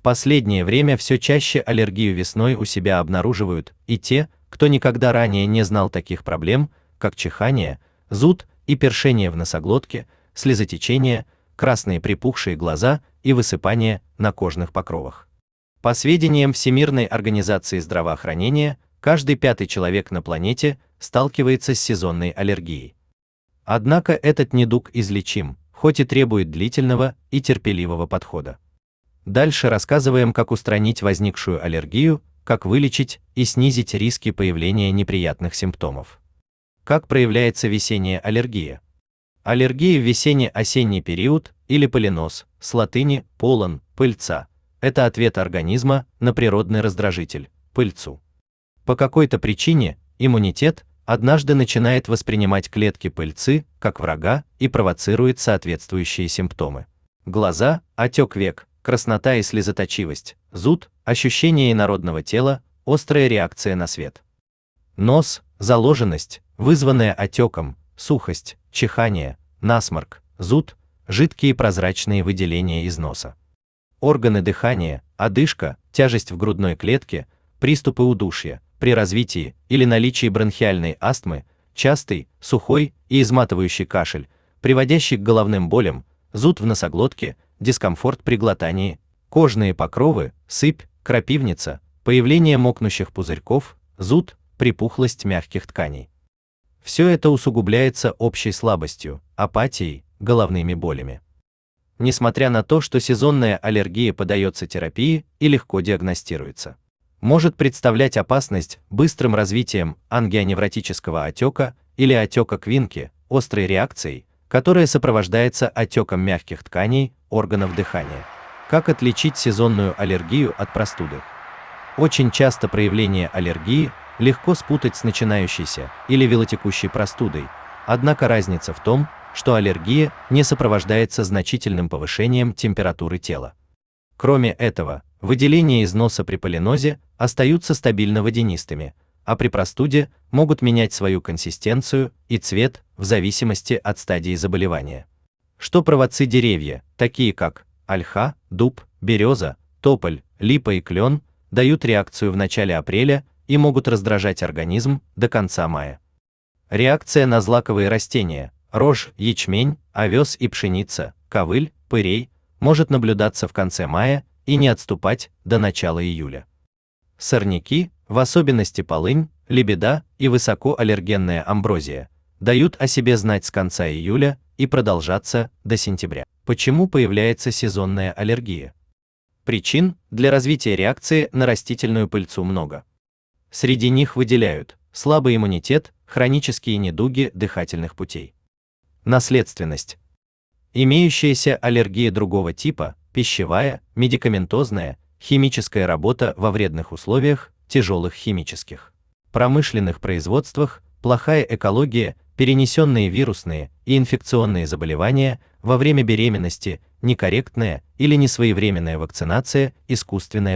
последнее время все чаще аллергию весной у себя обнаруживают и те, кто никогда ранее не знал таких проблем, как чихание, зуд и першение в носоглотке, слезотечение, красные припухшие глаза и высыпание на кожных покровах. По сведениям Всемирной организации здравоохранения, каждый 5-й человек на планете сталкивается с сезонной аллергией. Однако этот недуг излечим, хоть и требует длительного и терпеливого подхода. Дальше рассказываем, как устранить возникшую аллергию, как вылечить и снизить риски появления неприятных симптомов. Как проявляется весенняя аллергия? Аллергия в весенне-осенний период или полинос, с латыни полон, пыльца, это ответ организма на природный раздражитель – пыльцу. По какой-то причине иммунитет однажды начинает воспринимать клетки пыльцы как врага и провоцирует соответствующие симптомы. Глаза, отек век, краснота и слезоточивость, зуд, ощущение инородного тела, острая реакция на свет. Нос, заложенность, вызванная отеком, сухость, чихание, насморк, зуд, жидкие прозрачные выделения из носа. Органы дыхания, одышка, тяжесть в грудной клетке, приступы удушья, при развитии или наличии бронхиальной астмы, частый, сухой и изматывающий кашель, приводящий к головным болям, зуд в носоглотке, дискомфорт при глотании, кожные покровы, сыпь, крапивница, появление мокнущих пузырьков, зуд, припухлость мягких тканей. Все это усугубляется общей слабостью, апатией, головными болями. Несмотря на то, что сезонная аллергия поддается терапии и легко диагностируется, может представлять опасность быстрым развитием ангионевротического отека или отека Квинки, острой реакцией, которая сопровождается отеком мягких тканей, органов дыхания. Как отличить сезонную аллергию от простуды? Очень часто проявление аллергии легко спутать с начинающейся или велотекущей простудой, однако разница в том, что аллергия не сопровождается значительным повышением температуры тела. Кроме этого, выделения из носа при полинозе остаются стабильно водянистыми, а при простуде могут менять свою консистенцию и цвет в зависимости от стадии заболевания. Что проводцы деревья, такие как ольха, дуб, береза, тополь, липа и клен, дают реакцию в начале апреля и могут раздражать организм до конца мая. Реакция на злаковые растения, рожь, ячмень, овес и пшеница, ковыль, пырей, может наблюдаться в конце мая и не отступать до начала июля. Сорняки, в особенности полынь, лебеда и высокоаллергенная амброзия, дают о себе знать с конца июля и продолжаться до сентября. Почему появляется сезонная аллергия? Причин для развития реакции на растительную пыльцу много. Среди них выделяют слабый иммунитет, хронические недуги дыхательных путей. Наследственность. Имеющаяся аллергия другого типа, пищевая, медикаментозная, химическая работа во вредных условиях, тяжелых химических, промышленных производствах, плохая экология, перенесенные вирусные и инфекционные заболевания во время беременности, некорректная или несвоевременная вакцинация, искусственная